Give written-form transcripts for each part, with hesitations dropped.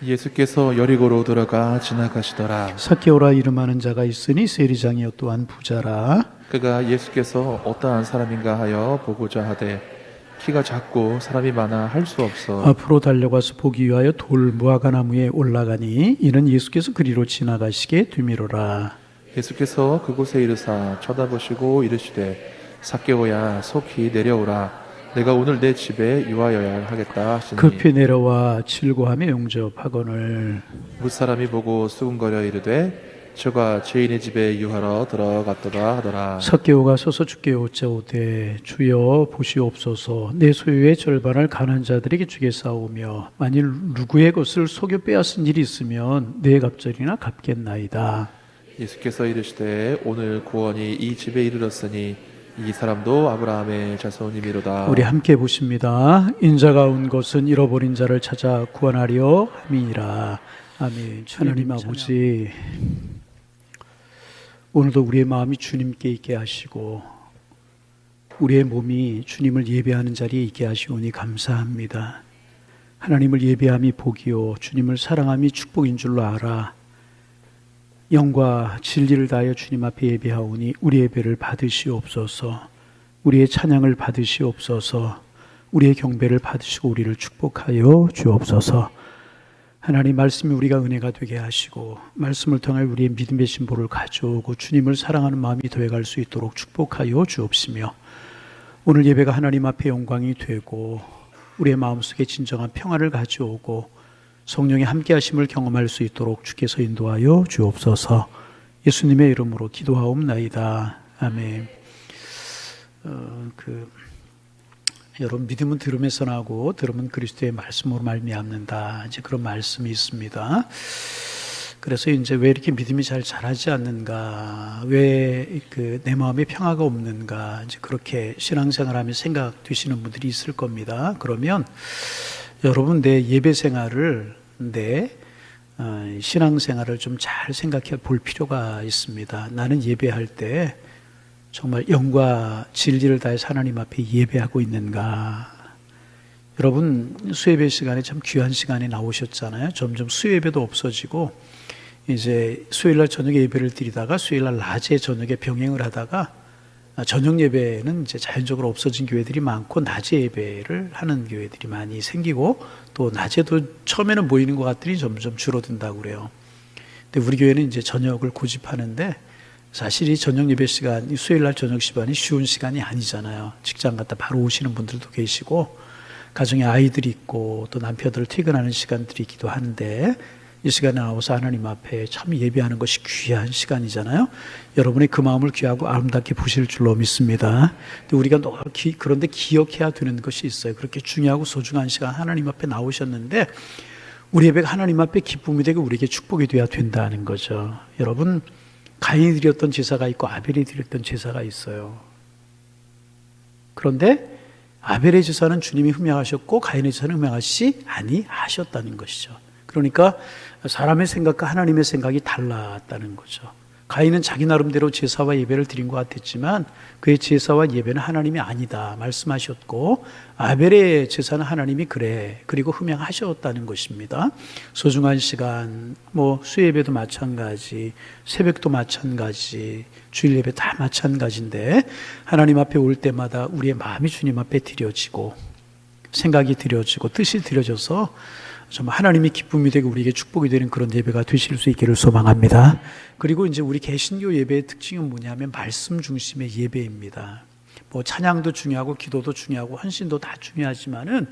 예수께서 여리고로 들어가 지나가시더라. 삭개오라 이름하는 자가 있으니 세리장이요 또한 부자라. 그가 예수께서 어떠한 사람인가 하여 보고자 하되 키가 작고 사람이 많아 할 수 없어 앞으로 달려가서 보기 위하여 돌 무화과나무에 올라가니 이는 예수께서 그리로 지나가시게 되미로라. 예수께서 그곳에 이르사 쳐다보시고 이르시되 삭개오야 속히 내려오라. 내가 오늘 내 집에 유하여야 하겠다 하시니 급히 내려와 질고함에 용접하거늘. 무사람이 보고 수군거려 이르되 저가 죄인의 집에 유하러 들어갔더라 하더라. 삭개오가 서서 주께 여짜오되 주여 보시옵소서 내 소유의 절반을 가난한 자들에게 주겠사오며 만일 누구의 것을 속여 빼앗은 일이 있으면 내 갑절이나 갚겠나이다. 예수께서 이르시되 오늘 구원이 이 집에 이르렀으니 이 사람도 아브라함의 자손이미로다. 우리 함께 보십니다. 인자가 온 것은 잃어버린 자를 찾아 구원하려 함이니라. 아멘. 하나님 아버지, 오늘도 우리의 마음이 주님께 있게 하시고 우리의 몸이 주님을 예배하는 자리에 있게 하시오니 감사합니다. 하나님을 예배함이 복이요 주님을 사랑함이 축복인 줄로 알아 영과 진리를 다하여 주님 앞에 예배하오니 우리 예배를 받으시옵소서. 우리의 찬양을 받으시옵소서. 우리의 경배를 받으시고 우리를 축복하여 주옵소서. 하나님 말씀이 우리가 은혜가 되게 하시고 말씀을 통해 우리의 믿음의 신보를 가져오고 주님을 사랑하는 마음이 더해갈 수 있도록 축복하여 주옵시며 오늘 예배가 하나님 앞에 영광이 되고 우리의 마음속에 진정한 평화를 가져오고 성령의 함께 하심을 경험할 수 있도록 주께서 인도하여 주옵소서. 예수님의 이름으로 기도하옵나이다. 아멘. 여러분 믿음은 들음에서 나고 들음은 그리스도의 말씀으로 말미암는다. 이제 그런 말씀이 있습니다. 그래서 이제 왜 이렇게 믿음이 잘 자라지 않는가? 왜 내 마음에 평화가 없는가? 이제 그렇게 신앙생활하며 생각되시는 분들이 있을 겁니다. 그러면 여러분 내 예배 생활을 내 신앙생활을 좀 잘 생각해 볼 필요가 있습니다. 나는 예배할 때 정말 영과 진리를 다해서 하나님 앞에 예배하고 있는가? 여러분 수예배 시간에 참 귀한 시간에 나오셨잖아요. 점점 수예배도 없어지고 이제 수요일날 저녁에 예배를 드리다가 수요일날 낮에 저녁에 병행을 하다가 저녁 예배는 이제 자연적으로 없어진 교회들이 많고 낮에 예배를 하는 교회들이 많이 생기고 또 낮에도 처음에는 모이는 것 같더니 점점 줄어든다고 그래요. 근데 우리 교회는 이제 저녁을 고집하는데 사실 이 저녁 예배 시간, 수요일날 저녁 시간이 쉬운 시간이 아니잖아요. 직장 갔다 바로 오시는 분들도 계시고 가정에 아이들이 있고 또 남편들 퇴근하는 시간들이기도 한데 이 시간에 나와서 하나님 앞에 참 예배하는 것이 귀한 시간이잖아요. 여러분이 그 마음을 귀하고 아름답게 보실 줄로 믿습니다. 근데 우리가 그런데 기억해야 되는 것이 있어요. 그렇게 중요하고 소중한 시간 하나님 앞에 나오셨는데 우리 예배가 하나님 앞에 기쁨이 되고 우리에게 축복이 되어야 된다는 거죠. 여러분 가인이 드렸던 제사가 있고 아벨이 드렸던 제사가 있어요. 그런데 아벨의 제사는 주님이 흠양하셨고 가인의 제사는 흠양하시지 아니하셨다는 것이죠. 그러니까 사람의 생각과 하나님의 생각이 달랐다는 거죠. 가인은 자기 나름대로 제사와 예배를 드린 것 같았지만 그의 제사와 예배는 하나님이 아니다 말씀하셨고 아벨의 제사는 하나님이 그래 그리고 흠양하셨다는 것입니다. 소중한 시간 수예배도 마찬가지 새벽도 마찬가지 주일 예배 다 마찬가지인데 하나님 앞에 올 때마다 우리의 마음이 주님 앞에 드려지고 생각이 드려지고 뜻이 드려져서 정말 하나님이 기쁨이 되고 우리에게 축복이 되는 그런 예배가 되실 수 있기를 소망합니다. 그리고 이제 우리 개신교 예배의 특징은 뭐냐면 말씀 중심의 예배입니다. 찬양도 중요하고 기도도 중요하고 헌신도 다 중요하지만은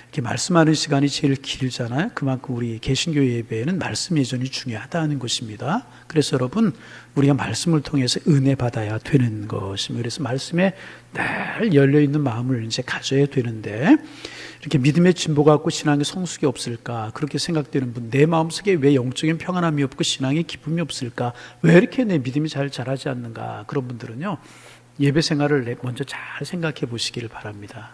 이렇게 말씀하는 시간이 제일 길잖아요. 그만큼 우리 개신교 예배에는 말씀 예전이 중요하다는 것입니다. 그래서 여러분 우리가 말씀을 통해서 은혜 받아야 되는 것입니다. 그래서 말씀에 늘 열려 있는 마음을 이제 가져야 되는데 이렇게 믿음의 진보가 없고 신앙의 성숙이 없을까 그렇게 생각되는 분, 내 마음속에 왜 영적인 평안함이 없고 신앙의 기쁨이 없을까, 왜 이렇게 내 믿음이 잘 자라지 않는가, 그런 분들은요 예배 생활을 먼저 잘 생각해 보시기를 바랍니다.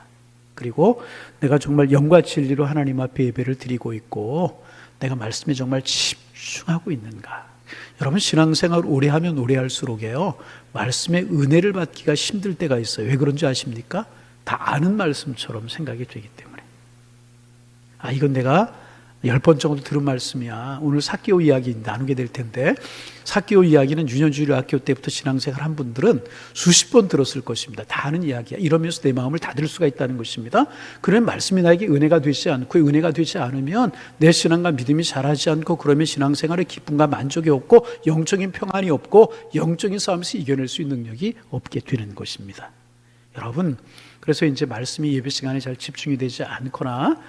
그리고 내가 정말 영과 진리로 하나님 앞에 예배를 드리고 있고 내가 말씀에 정말 집중하고 있는가. 여러분 신앙생활 오래 하면 오래 할수록에요 말씀의 은혜를 받기가 힘들 때가 있어요. 왜 그런지 아십니까? 다 아는 말씀처럼 생각이 되기 때문에 이건 내가 10번 정도 들은 말씀이야. 오늘 삭개오 이야기 나누게 될 텐데, 삭개오 이야기는 유년주일학교 때부터 신앙생활 한 분들은 수십 번 들었을 것입니다. 다 아는 이야기야. 이러면서 내 마음을 닫을 수가 있다는 것입니다. 그런 말씀이 나에게 은혜가 되지 않고, 은혜가 되지 않으면 내 신앙과 믿음이 자라지 않고, 그러면 신앙생활에 기쁨과 만족이 없고, 영적인 평안이 없고, 영적인 싸움에서 이겨낼 수 있는 능력이 없게 되는 것입니다. 여러분, 그래서 이제 말씀이 예배 시간에 잘 집중이 되지 않거나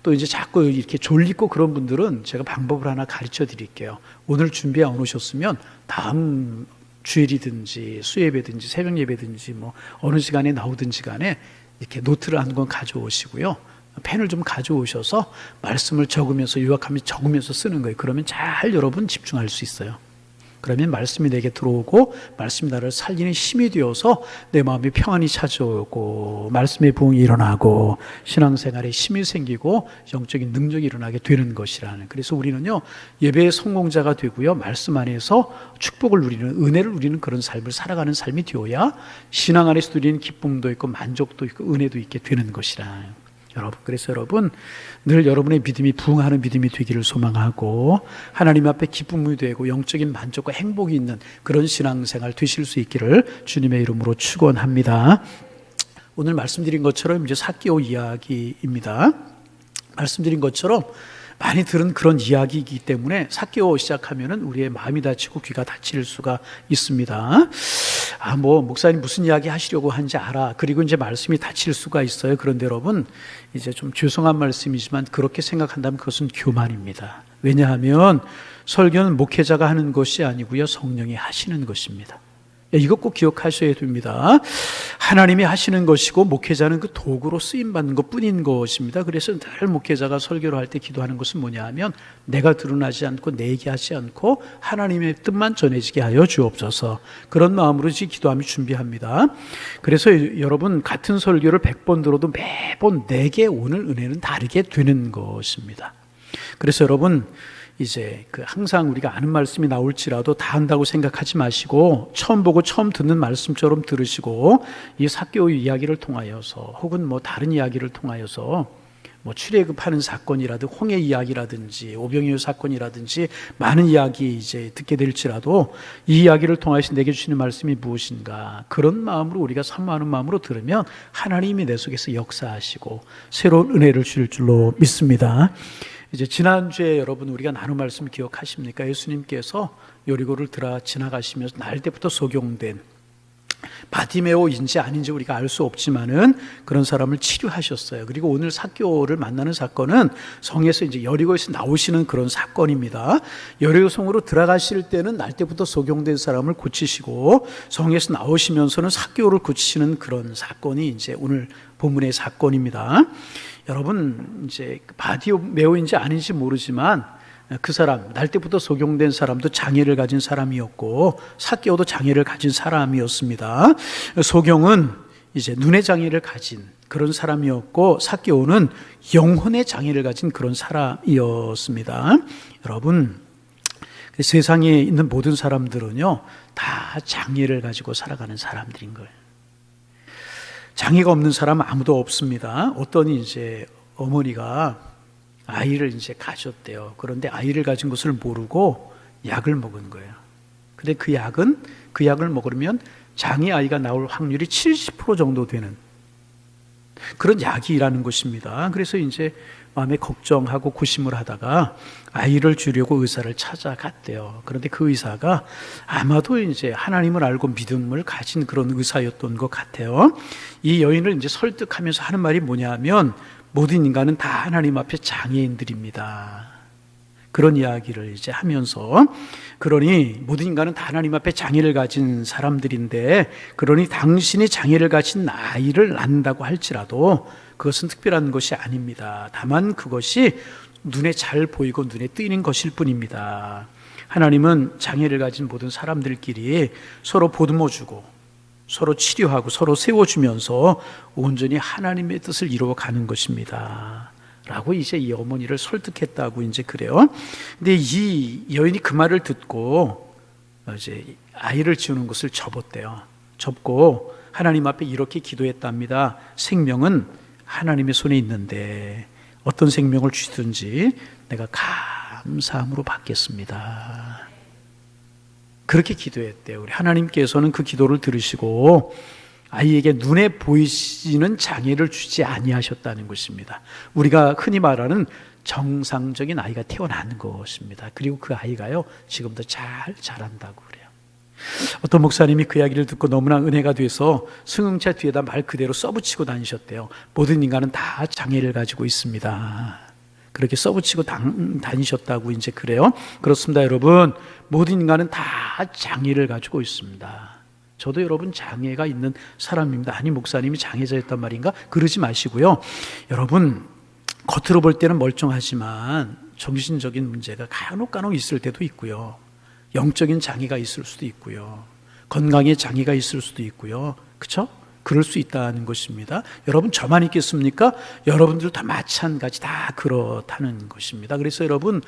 또 이제 자꾸 이렇게 졸리고 그런 분들은 제가 방법을 하나 가르쳐 드릴게요. 오늘 준비 안 오셨으면 다음 주일이든지 수예배든지 새벽 예배든지 뭐 어느 시간에 나오든지 간에 이렇게 노트를 한 권 가져오시고요. 펜을 좀 가져오셔서 말씀을 적으면서 요약하면서 적으면서 쓰는 거예요. 그러면 잘 여러분 집중할 수 있어요. 그러면 말씀이 내게 들어오고 말씀이 나를 살리는 힘이 되어서 내 마음이 평안이 찾아오고 말씀의 부흥이 일어나고 신앙생활에 힘이 생기고 영적인 능력이 일어나게 되는 것이라는. 그래서 우리는요, 예배의 성공자가 되고요, 말씀 안에서 축복을 누리는, 은혜를 누리는 그런 삶을 살아가는 삶이 되어야 신앙 안에서 누리는 기쁨도 있고 만족도 있고 은혜도 있게 되는 것이라. 여러분, 그래서 여러분 늘 여러분의 믿음이 부흥하는 믿음이 되기를 소망하고 하나님 앞에 기쁨이 되고 영적인 만족과 행복이 있는 그런 신앙생활 되실 수 있기를 주님의 이름으로 축원합니다. 오늘 말씀드린 것처럼 이제 삭개오 이야기입니다. 말씀드린 것처럼 많이 들은 그런 이야기이기 때문에 삭개오 시작하면은 우리의 마음이 다치고 귀가 다칠 수가 있습니다. 목사님 무슨 이야기 하시려고 하는지 알아. 그리고 이제 말씀이 다칠 수가 있어요. 그런데 여러분, 이제 좀 죄송한 말씀이지만 그렇게 생각한다면 그것은 교만입니다. 왜냐하면 설교는 목회자가 하는 것이 아니고요, 성령이 하시는 것입니다. 이것 꼭 기억하셔야 됩니다. 하나님이 하시는 것이고 목회자는 그 도구로 쓰임받는 것뿐인 것입니다. 그래서 늘 목회자가 설교를 할 때 기도하는 것은 뭐냐 하면 내가 드러나지 않고 내 얘기하지 않고 하나님의 뜻만 전해지게 하여 주옵소서. 그런 마음으로 기도하며 준비합니다. 그래서 여러분 같은 설교를 100번 들어도 매번 내게 오늘 은혜는 다르게 되는 것입니다. 그래서 여러분 이제 항상 우리가 아는 말씀이 나올지라도 다 안다고 생각하지 마시고 처음 보고 처음 듣는 말씀처럼 들으시고 이 삭개오 이야기를 통하여서 혹은 뭐 다른 이야기를 통하여서 뭐 출애굽하는 사건이라든지 홍해 이야기라든지 오병이어 사건이라든지 많은 이야기 이제 듣게 될지라도 이 이야기를 통하여서 내게 주시는 말씀이 무엇인가 그런 마음으로 우리가 사모하는 마음으로 들으면 하나님이 내 속에서 역사하시고 새로운 은혜를 주실 줄로 믿습니다. 이제 지난주에 여러분 우리가 나눈 말씀 기억하십니까? 예수님께서 여리고를 지나가시면서 날 때부터 소경된 바디메오인지 아닌지 우리가 알 수 없지만은 그런 사람을 치료하셨어요. 그리고 오늘 삭개오를 만나는 사건은 성에서 이제 여리고에서 나오시는 그런 사건입니다. 여리고 성으로 들어가실 때는 날 때부터 소경된 사람을 고치시고 성에서 나오시면서는 삭개오를 고치시는 그런 사건이 이제 오늘 본문의 사건입니다. 여러분 이제 바디메오인지 아닌지 모르지만 그 사람 날 때부터 소경된 사람도 장애를 가진 사람이었고 삭개오도 장애를 가진 사람이었습니다. 소경은 이제 눈의 장애를 가진 그런 사람이었고 삭개오는 영혼의 장애를 가진 그런 사람이었습니다. 여러분 세상에 있는 모든 사람들은요 다 장애를 가지고 살아가는 사람들인 거예요. 장애가 없는 사람은 아무도 없습니다. 어떤 이제 어머니가 아이를 이제 가졌대요. 그런데 아이를 가진 것을 모르고 약을 먹은 거예요. 근데 그 약을 먹으면 장애 아이가 나올 확률이 70% 정도 되는 그런 약이라는 것입니다. 그래서 이제 마음에 걱정하고 고심을 하다가 아이를 주려고 의사를 찾아갔대요. 그런데 그 의사가 아마도 이제 하나님을 알고 믿음을 가진 그런 의사였던 것 같아요. 이 여인을 이제 설득하면서 하는 말이 뭐냐면 모든 인간은 다 하나님 앞에 장애인들입니다. 그런 이야기를 이제 하면서 그러니 모든 인간은 다 하나님 앞에 장애를 가진 사람들인데 그러니 당신이 장애를 가진 아이를 낳는다고 할지라도 그것은 특별한 것이 아닙니다. 다만 그것이 눈에 잘 보이고 눈에 띄는 것일 뿐입니다. 하나님은 장애를 가진 모든 사람들끼리 서로 보듬어주고 서로 치료하고 서로 세워주면서 온전히 하나님의 뜻을 이루어가는 것입니다. 라고 이제 이 어머니를 설득했다고 이제 그래요. 근데 이 여인이 그 말을 듣고 이제 아이를 지우는 것을 접었대요. 접고 하나님 앞에 이렇게 기도했답니다. 생명은 하나님의 손에 있는데 어떤 생명을 주시든지 내가 감사함으로 받겠습니다. 그렇게 기도했대요. 우리 하나님께서는 그 기도를 들으시고 아이에게 눈에 보이시는 장애를 주지 아니하셨다는 것입니다. 우리가 흔히 말하는 정상적인 아이가 태어나는 것입니다. 그리고 그 아이가요, 지금도 잘 자란다고 그래요. 어떤 목사님이 그 이야기를 듣고 너무나 은혜가 돼서 승용차 뒤에다 말 그대로 써붙이고 다니셨대요. 모든 인간은 다 장애를 가지고 있습니다. 그렇게 써붙이고 다니셨다고 이제 그래요. 그렇습니다, 여러분. 모든 인간은 다 장애를 가지고 있습니다. 저도 여러분 장애가 있는 사람입니다. 아니, 목사님이 장애자였단 말인가? 그러지 마시고요. 여러분, 겉으로 볼 때는 멀쩡하지만 정신적인 문제가 간혹 있을 때도 있고요. 영적인 장애가 있을 수도 있고요. 건강에 장애가 있을 수도 있고요. 그렇죠? 그럴 수 있다는 것입니다. 여러분, 저만 있겠습니까? 여러분들 다 마찬가지 다 그렇다는 것입니다. 그래서 여러분,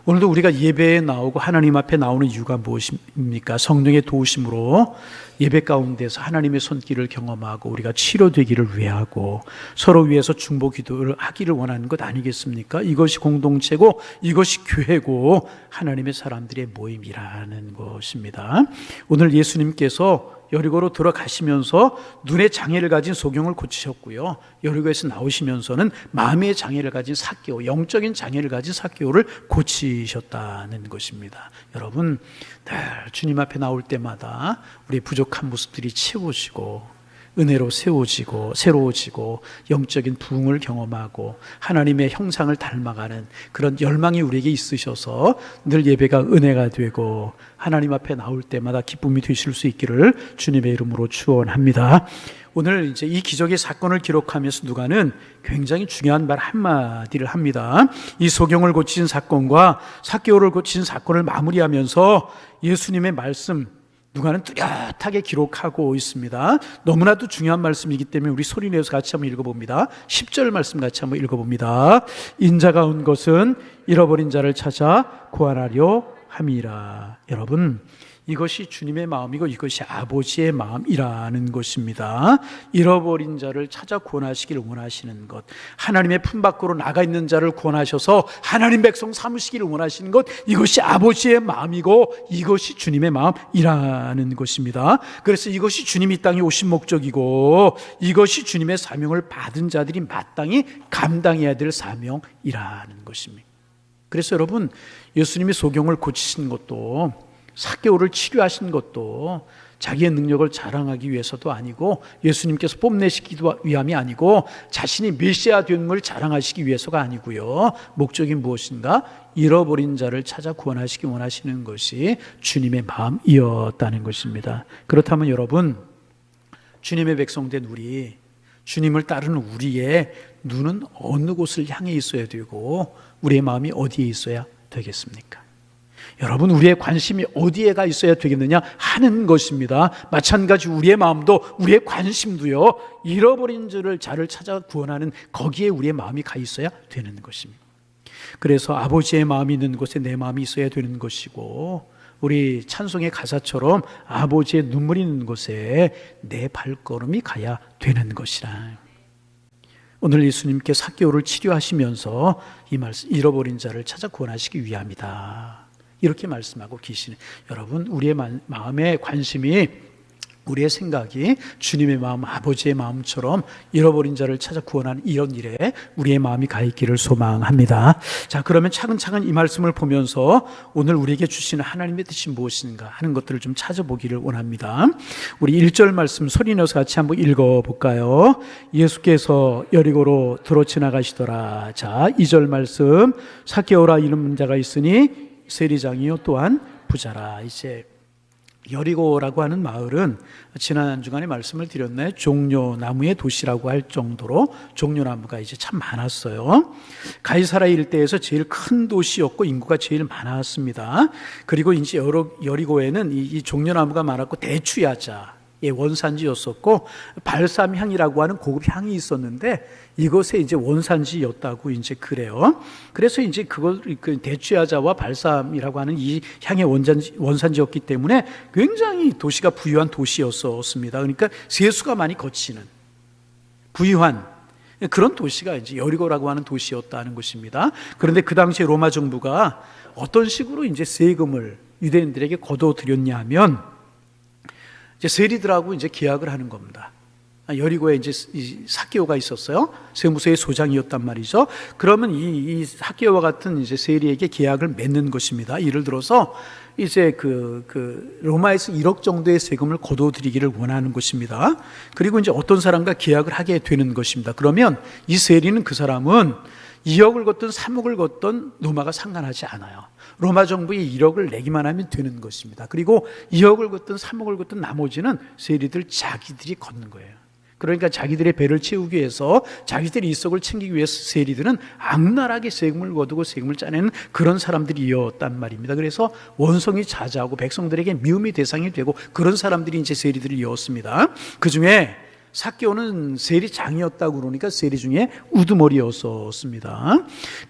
오늘도 우리가 예배에 나오고 하나님 앞에 나오는 이유가 무엇입니까? 성령의 도우심으로 예배 가운데서 하나님의 손길을 경험하고 우리가 치료되기를 위하고 서로 위해서 중보 기도를 하기를 원하는 것 아니겠습니까? 이것이 공동체고 이것이 교회고 하나님의 사람들의 모임이라는 것입니다. 오늘 예수님께서 여리고로 들어가시면서 눈의 장애를 가진 소경을 고치셨고요. 여리고에서 나오시면서는 마음의 장애를 가진 삭개오, 영적인 장애를 가진 삭개오를 고치셨다는 것입니다. 여러분, 늘 주님 앞에 나올 때마다 우리 부족한 모습들이 채워지고 은혜로 세워지고 새로워지고 영적인 부흥을 경험하고 하나님의 형상을 닮아가는 그런 열망이 우리에게 있으셔서 늘 예배가 은혜가 되고 하나님 앞에 나올 때마다 기쁨이 되실 수 있기를 주님의 이름으로 축원합니다. 오늘 이제 이 기적의 사건을 기록하면서 누가는 굉장히 중요한 말 한마디를 합니다. 이 소경을 고친 사건과 삭개오를 고친 사건을 마무리하면서 예수님의 말씀 누가는 뚜렷하게 기록하고 있습니다. 너무나도 중요한 말씀이기 때문에 우리 소리내서 같이 한번 읽어봅니다. 10절 말씀 같이 한번 읽어봅니다. 인자가 온 것은 잃어버린 자를 찾아 구원하려 함이라. 여러분, 이것이 주님의 마음이고 이것이 아버지의 마음이라는 것입니다. 잃어버린 자를 찾아 구원하시기를 원하시는 것, 하나님의 품 밖으로 나가 있는 자를 구원하셔서 하나님 백성 삼으시기를 원하시는 것, 이것이 아버지의 마음이고 이것이 주님의 마음이라는 것입니다. 그래서 이것이 주님이 이 땅에 오신 목적이고 이것이 주님의 사명을 받은 자들이 마땅히 감당해야 될 사명이라는 것입니다. 그래서 여러분, 예수님이 소경을 고치신 것도 삭개오를 치료하신 것도 자기의 능력을 자랑하기 위해서도 아니고 예수님께서 뽐내시기 위함이 아니고 자신이 메시아 된 걸 자랑하시기 위해서가 아니고요. 목적이 무엇인가? 잃어버린 자를 찾아 구원하시기 원하시는 것이 주님의 마음이었다는 것입니다. 그렇다면 여러분, 주님의 백성된 우리, 주님을 따르는 우리의 눈은 어느 곳을 향해 있어야 되고 우리의 마음이 어디에 있어야 되겠습니까? 여러분, 우리의 관심이 어디에가 있어야 되겠느냐 하는 것입니다. 마찬가지 우리의 마음도 우리의 관심도요, 잃어버린 자를 찾아 구원하는 거기에 우리의 마음이 가 있어야 되는 것입니다. 그래서 아버지의 마음이 있는 곳에 내 마음이 있어야 되는 것이고 우리 찬송의 가사처럼 아버지의 눈물이 있는 곳에 내 발걸음이 가야 되는 것이라. 오늘 예수님께 삭개오를 치료하시면서 이 말씀, 잃어버린 자를 찾아 구원하시기 위함이다, 이렇게 말씀하고 계시는 여러분, 우리의 마음의 관심이, 우리의 생각이 주님의 마음, 아버지의 마음처럼 잃어버린 자를 찾아 구원하는 이런 일에 우리의 마음이 가 있기를 소망합니다. 자, 그러면 차근차근 이 말씀을 보면서 오늘 우리에게 주시는 하나님의 뜻이 무엇인가 하는 것들을 좀 찾아보기를 원합니다. 우리 1절 말씀 소리내서 같이 한번 읽어볼까요? 예수께서 여리고로 들어 지나가시더라. 자, 2절 말씀, 삭개오라 이름 자가 있으니 세리장이요 또한 부자라. 이제 여리고라고 하는 마을은 지난 주간에 말씀을 드렸나요? 종려나무의 도시라고 할 정도로 종려나무가 이제 참 많았어요. 가이사라 일대에서 제일 큰 도시였고 인구가 제일 많았습니다. 그리고 이제 여리고에는 이 종려나무가 많았고 대추야자 원산지였었고 발삼향이라고 하는 고급 향이 있었는데 이것에 이제 원산지였다고 이제 그래요. 그래서 이제 그걸 대추야자와 발삼이라고 하는 이 향의 원산지였기 때문에 굉장히 도시가 부유한 도시였었습니다. 그러니까 세수가 많이 거치는 부유한 그런 도시가 이제 여리고라고 하는 도시였다는 것입니다. 그런데 그 당시에 로마 정부가 어떤 식으로 이제 세금을 유대인들에게 거둬들였냐 하면 이제 세리들하고 이제 계약을 하는 겁니다. 여리고에 이제 삭개오가 있었어요. 세무서의 소장이었단 말이죠. 그러면 이 삭개오와 같은 이제 세리에게 계약을 맺는 것입니다. 예를 들어서 이제 로마에서 1억 정도의 세금을 거둬들이기를 원하는 것입니다. 그리고 이제 어떤 사람과 계약을 하게 되는 것입니다. 그러면 이 세리는 그 사람은 2억을 걷든 3억을 걷든 로마가 상관하지 않아요. 로마 정부에 1억을 내기만 하면 되는 것입니다. 그리고 2억을 걷든 3억을 걷든 나머지는 세리들 자기들이 걷는 거예요. 그러니까 자기들의 배를 채우기 위해서 자기들의 이석을 챙기기 위해서 세리들은 악랄하게 세금을 거두고 세금을 짜내는 그런 사람들이었단 말입니다. 그래서 원성이 자자하고 백성들에게 미움의 대상이 되고 그런 사람들이 이제 세리들이었습니다. 그 중에 삭개오는 세리장이었다고 그러니까 세리 중에 우두머리였었습니다.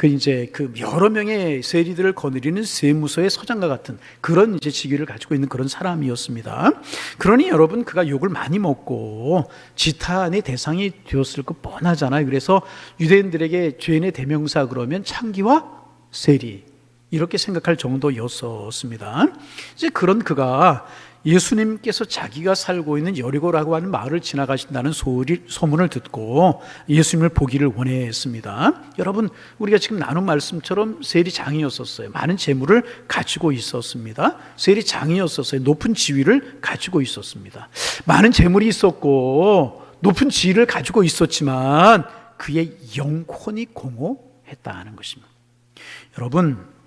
이제 여러 명의 세리들을 거느리는 세무서의 서장과 같은 그런 이제 직위를 가지고 있는 그런 사람이었습니다. 그러니 여러분 그가 욕을 많이 먹고 지탄의 대상이 되었을 거 뻔하잖아요. 그래서 유대인들에게 죄인의 대명사 그러면 창기와 세리 이렇게 생각할 정도였었습니다. 이제 그런 그가 예수님께서 자기가 살고 있는 여리고라고 하는 마을을 지나가신다는 소문을 듣고 예수님을 보기를 원했습니다. 여러분 우리가 지금 나눈 말씀처럼 세리장이었었어요. 많은 재물을 가지고 있었습니다. 세리장이었었어요. 높은 지위를 가지고 있었습니다. 많은 재물이 있었고 높은 지위를 가지고 있었지만 그의 영혼이 공허했다는 것입니다. 여러분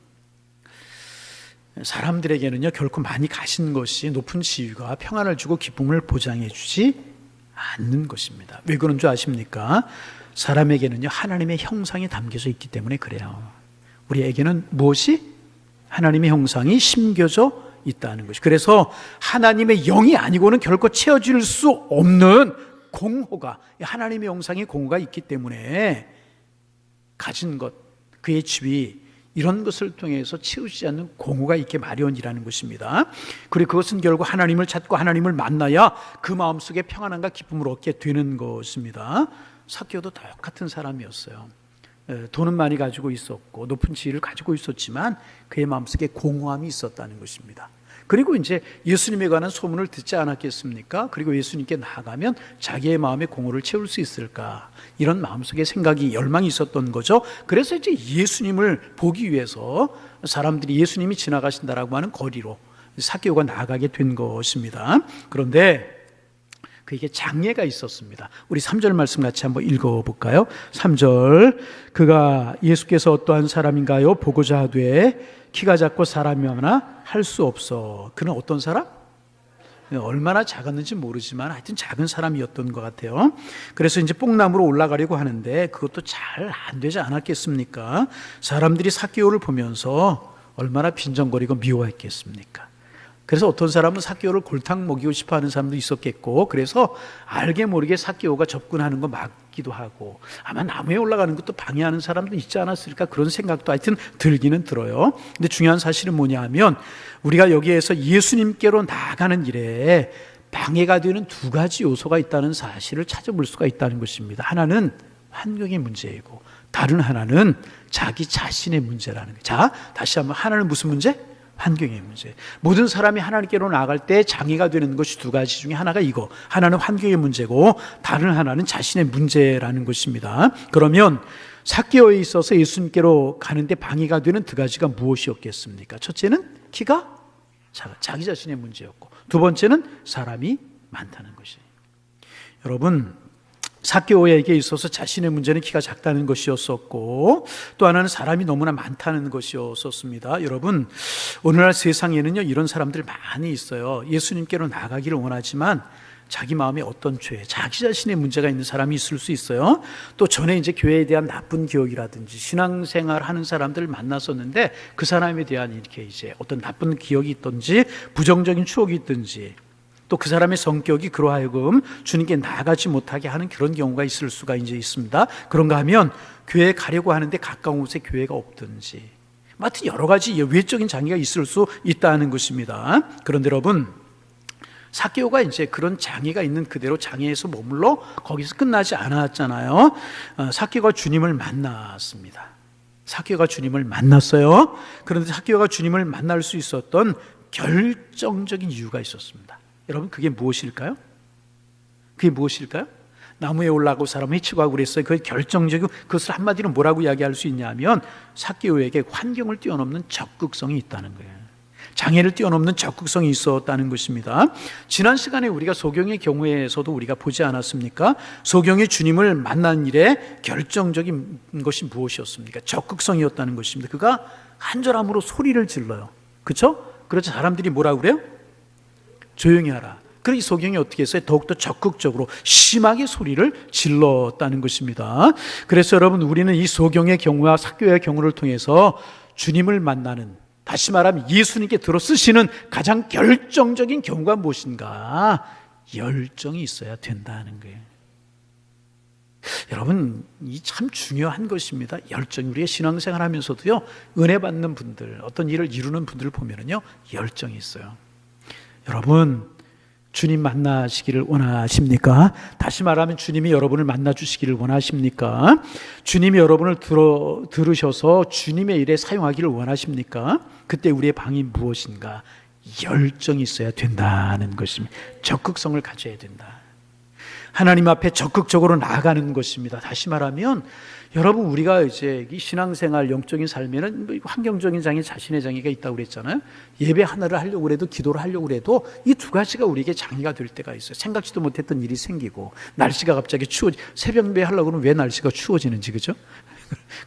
사람들에게는요 결코 많이 가신 것이 높은 지위가 평안을 주고 기쁨을 보장해 주지 않는 것입니다. 왜 그런 줄 아십니까? 사람에게는요 하나님의 형상이 담겨져 있기 때문에 그래요. 우리에게는 무엇이? 하나님의 형상이 심겨져 있다는 것이. 그래서 하나님의 영이 아니고는 결코 채워질 수 없는 공허가, 하나님의 형상의 공허가 있기 때문에 가진 것, 그의 지위 이런 것을 통해서 채우지 않는 공허가 있게 마련이라는 것입니다. 그리고 그것은 결국 하나님을 찾고 하나님을 만나야 그 마음속에 평안함과 기쁨을 얻게 되는 것입니다. 삭개오도 똑같은 사람이었어요. 돈은 많이 가지고 있었고 높은 지위를 가지고 있었지만 그의 마음속에 공허함이 있었다는 것입니다. 그리고 이제 예수님에 관한 소문을 듣지 않았겠습니까? 그리고 예수님께 나아가면 자기의 마음의 공허를 채울 수 있을까? 이런 마음속에 생각이 열망이 있었던 거죠. 그래서 이제 예수님을 보기 위해서 사람들이 예수님이 지나가신다라고 하는 거리로 삭개오가 나아가게 된 것입니다. 그런데 그에게 장애가 있었습니다. 우리 3절 말씀 같이 한번 읽어볼까요? 3절 그가 예수께서 어떠한 사람인가요? 보고자 하되 키가 작고 사람이 많아 할 수 없어. 그는 어떤 사람? 얼마나 작았는지 모르지만 하여튼 작은 사람이었던 것 같아요. 그래서 이제 뽕나무로 올라가려고 하는데 그것도 잘 안 되지 않았겠습니까? 사람들이 삭개오를 보면서 얼마나 빈정거리고 미워했겠습니까? 그래서 어떤 사람은 삭개오를 골탕 먹이고 싶어 하는 사람도 있었겠고, 그래서 알게 모르게 삭개오가 접근하는 거 막기도 하고, 아마 나무에 올라가는 것도 방해하는 사람도 있지 않았을까, 그런 생각도 하여튼 들기는 들어요. 근데 중요한 사실은 뭐냐 하면 우리가 여기에서 예수님께로 나아가는 일에 방해가 되는 두 가지 요소가 있다는 사실을 찾아볼 수가 있다는 것입니다. 하나는 환경의 문제이고 다른 하나는 자기 자신의 문제라는 거예요. 자, 다시 한번, 하나는 무슨 문제? 환경의 문제. 모든 사람이 하나님께로 나아갈 때 장애가 되는 것이 두 가지 중에 하나가 이거, 하나는 환경의 문제고 다른 하나는 자신의 문제라는 것입니다. 그러면 삭개오에 있어서 예수님께로 가는데 방해가 되는 두 가지가 무엇이었겠습니까? 첫째는 키가 작아, 자기 자신의 문제였고, 두 번째는 사람이 많다는 것이에요. 여러분, 삭개오에게 있어서 자신의 문제는 키가 작다는 것이었었고, 또 하나는 사람이 너무나 많다는 것이었습니다. 여러분, 오늘날 세상에는요 이런 사람들 많이 있어요. 예수님께로 나가기를 원하지만 자기 마음에 어떤 죄, 자기 자신의 문제가 있는 사람이 있을 수 있어요. 또 전에 이제 교회에 대한 나쁜 기억이라든지 신앙생활 하는 사람들을 만났었는데 그 사람에 대한 이렇게 이제 어떤 나쁜 기억이 있든지 부정적인 추억이 있든지, 또 그 사람의 성격이 그러하여금 주님께 나아가지 못하게 하는 그런 경우가 있을 수가 이제 있습니다. 그런가 하면 교회에 가려고 하는데 가까운 곳에 교회가 없든지, 하여튼 여러 가지 외적인 장애가 있을 수 있다는 것입니다. 그런데 여러분, 삭개오가 이제 그런 장애가 있는 그대로 장애에서 머물러 거기서 끝나지 않았잖아요. 삭개오가 주님을 만났습니다. 삭개오가 주님을 만났어요. 그런데 삭개오가 주님을 만날 수 있었던 결정적인 이유가 있었습니다. 여러분, 그게 무엇일까요? 그게 무엇일까요? 나무에 올라가고 사람을 해치고 하고 그랬어요. 그 결정적이고, 그것을 한마디로 뭐라고 이야기할 수 있냐면 삭개오에게 환경을 뛰어넘는 적극성이 있다는 거예요. 장애를 뛰어넘는 적극성이 있었다는 것입니다. 지난 시간에 우리가 소경의 경우에서도 우리가 보지 않았습니까? 소경이 주님을 만난 일에 결정적인 것이 무엇이었습니까? 적극성이었다는 것입니다. 그가 간절함으로 소리를 질러요. 그렇죠? 그래서 사람들이 뭐라고 그래요? 조용히 하라. 그래서 이 소경이 어떻게 했어요? 더욱더 적극적으로 심하게 소리를 질렀다는 것입니다. 그래서 여러분, 우리는 이 소경의 경우와 삭개오의 경우를 통해서 주님을 만나는, 다시 말하면 예수님께 들어쓰시는 가장 결정적인 경우가 무엇인가? 열정이 있어야 된다는 거예요. 여러분, 이 참 중요한 것입니다. 열정. 우리의 신앙생활 하면서도요, 은혜 받는 분들, 어떤 일을 이루는 분들을 보면은요, 열정이 있어요. 여러분, 주님 만나시기를 원하십니까? 다시 말하면 주님이 여러분을 만나 주시기를 원하십니까? 주님이 여러분을 들으셔서 주님의 일에 사용하기를 원하십니까? 그때 우리의 방이 무엇인가? 열정이 있어야 된다는 것입니다. 적극성을 가져야 된다. 하나님 앞에 적극적으로 나아가는 것입니다. 다시 말하면 여러분, 우리가 이제 이 신앙생활, 영적인 삶에는 환경적인 장애, 자신의 장애가 있다고 그랬잖아요. 예배 하나를 하려고 해도, 기도를 하려고 해도 이 두 가지가 우리에게 장애가 될 때가 있어요. 생각지도 못했던 일이 생기고, 날씨가 갑자기 새벽 예배 하려고 그러면 왜 날씨가 추워지는지, 그죠?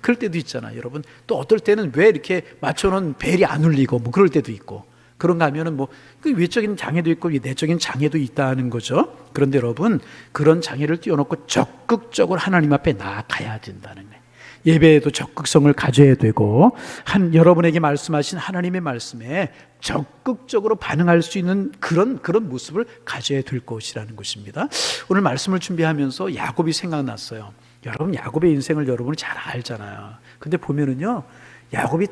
그럴 때도 있잖아요, 여러분. 또 어떨 때는 왜 이렇게 맞춰놓은 벨이 안 울리고, 뭐 그럴 때도 있고. 그런가 하면은 그 외적인 장애도 있고 내적인 장애도 있다는 거죠. 그런데 여러분, 그런 장애를 띄워놓고 적극적으로 하나님 앞에 나아가야 된다는 거예요. 예배에도 적극성을 가져야 되고, 여러분에게 말씀하신 하나님의 말씀에 적극적으로 반응할 수 있는 그런 모습을 가져야 될 것이라는 것입니다. 오늘 말씀을 준비하면서 야곱이 생각났어요. 여러분, 야곱의 인생을 여러분이 잘 알잖아요. 근데 보면은요, 야곱이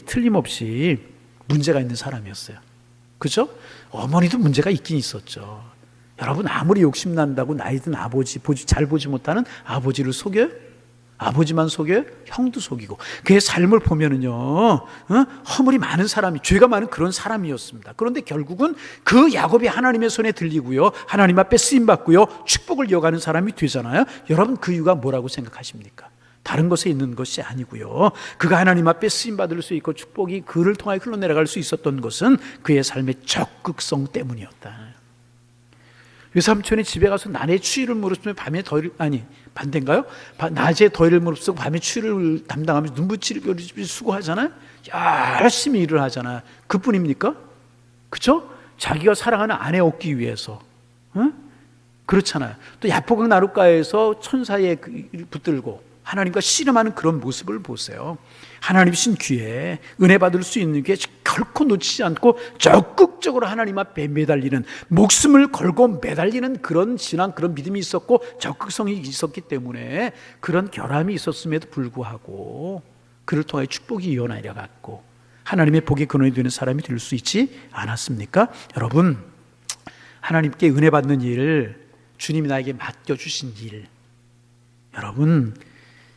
틀림없이 문제가 있는 사람이었어요. 그죠? 어머니도 문제가 있긴 있었죠. 여러분, 아무리 욕심난다고 나이든 아버지, 잘 보지 못하는 아버지를 속여요? 아버지만 속여요? 형도 속이고. 그의 삶을 보면은요, 허물이 많은 사람이, 죄가 많은 그런 사람이었습니다. 그런데 결국은 그 야곱이 하나님의 손에 들리고요, 하나님 앞에 쓰임받고요, 축복을 이어가는 사람이 되잖아요. 여러분, 그 이유가 뭐라고 생각하십니까? 다른 것에 있는 것이 아니고요, 그가 하나님 앞에 쓰임받을 수 있고 축복이 그를 통하여 흘러내려갈 수 있었던 것은 그의 삶의 적극성 때문이었다. 외삼촌이 집에 가서 낮에 추위를 무릅쓰며 밤에 반대인가요? 낮에 더위를 무릅쓰고 밤에 추위를 담당하면서 눈부치를 수고하잖아요. 열심히 일을 하잖아요. 그뿐입니까? 그렇죠? 자기가 사랑하는 아내 얻기 위해서, 그렇잖아요. 또 야포강 나룻가에서 천사에 붙들고 하나님과 씨름하는 그런 모습을 보세요. 하나님 신 귀에 은혜 받을 수 있는 게 결코 놓치지 않고 적극적으로 하나님 앞에 매달리는, 목숨을 걸고 매달리는 그런 신앙, 그런 믿음이 있었고 적극성이 있었기 때문에 그런 결함이 있었음에도 불구하고 그를 통해 축복이 이어나려갔고 하나님의 복의 근원이 되는 사람이 될 수 있지 않았습니까? 여러분, 하나님께 은혜 받는 일, 주님이 나에게 맡겨주신 일, 여러분,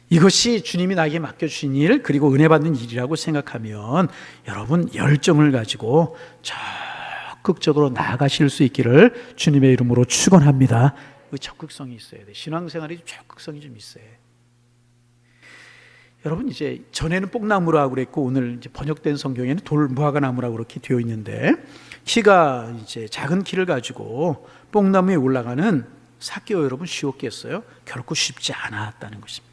이것이 주님이 나에게 맡겨주신 일, 그리고 은혜 받는 일이라고 생각하면 여러분, 열정을 가지고 적극적으로 나아가실 수 있기를 주님의 이름으로 축원합니다. 그 적극성이 있어야 돼. 신앙생활에 적극성이 좀 있어야 돼. 여러분, 이제 전에는 뽕나무라고 그랬고 오늘 이제 번역된 성경에는 돌무화과나무라고 그렇게 되어 있는데, 키가 이제 작은 키를 가지고 뽕나무에 올라가는 삭개오 여러분 쉬웠겠어요? 결코 쉽지 않았다는 것입니다.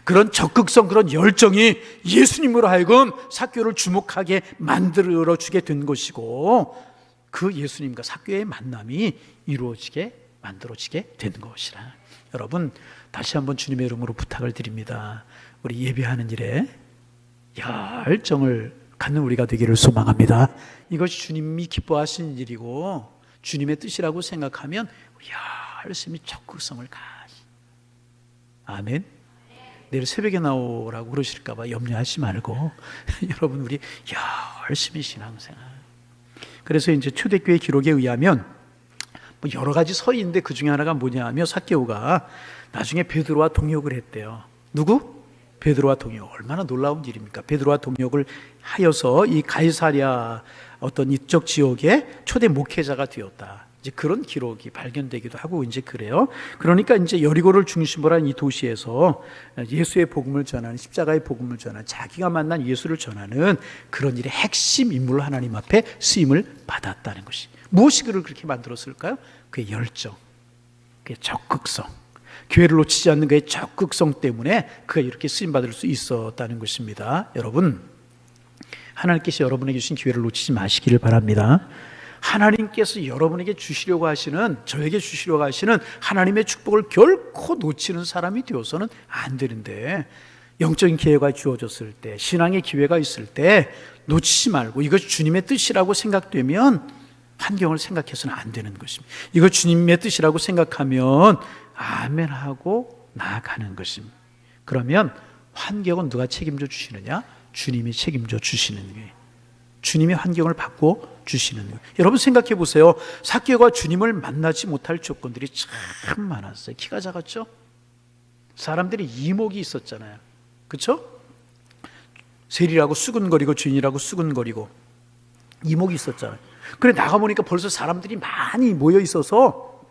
그런 적극성, 그런 열정이 예수님으로 하여금 삭개오를 주목하게 만들어주게 된 것이고, 그 예수님과 삭개오의 만남이 만들어지게 된 것이라. 여러분, 다시 한번 주님의 이름으로 부탁을 드립니다. 우리 예배하는 일에 열정을 갖는 우리가 되기를 소망합니다. 이것이 주님이 기뻐하시는 일이고 주님의 뜻이라고 생각하면 우리 열심히 적극성을 아멘. 내일 새벽에 나오라고 그러실까 봐 염려하지 말고 여러분, 우리 열심히 신앙생활, 그래서 이제 초대교회 기록에 의하면 뭐 여러 가지 설이 있는데 그 중에 하나가 뭐냐 하면 삭개오가 나중에 베드로와 동역을 했대요. 누구? 베드로와 동역. 얼마나 놀라운 일입니까? 베드로와 동역을 하여서 이 가이사랴 어떤 이쪽 지역의 초대 목회자가 되었다. 이제 그런 기록이 발견되기도 하고 이제 그래요. 그러니까 이제 여리고를 중심으로 한 이 도시에서 예수의 복음을 전하는, 십자가의 복음을 전하는, 자기가 만난 예수를 전하는 그런 일의 핵심 인물로 하나님 앞에 쓰임을 받았다는 것이. 무엇이 그를 그렇게 만들었을까요? 그의 열정, 그의 적극성, 교회를 놓치지 않는 그의 적극성 때문에 그가 이렇게 쓰임받을 수 있었다는 것입니다. 여러분, 하나님께서 여러분에게 주신 기회를 놓치지 마시기를 바랍니다. 하나님께서 여러분에게 주시려고 하시는, 저에게 주시려고 하시는 하나님의 축복을 결코 놓치는 사람이 되어서는 안 되는데, 영적인 기회가 주어졌을 때, 신앙의 기회가 있을 때 놓치지 말고 이것이 주님의 뜻이라고 생각되면 환경을 생각해서는 안 되는 것입니다. 이거 주님의 뜻이라고 생각하면 아멘 하고 나아가는 것입니다. 그러면 환경은 누가 책임져 주시느냐? 주님이 책임져 주시는 거예요. 주님의 환경을 바꿔 주시는 거예요. 여러분 생각해 보세요. 삭개오가 주님을 만나지 못할 조건들이 참 많았어요. 키가 작았죠? 사람들이 이목이 있었잖아요. 그렇죠? 세리라고 수근거리고 주인이라고 수근거리고 이목이 있었잖아요. 그래 나가보니까 벌써 사람들이 많이 모여 있어서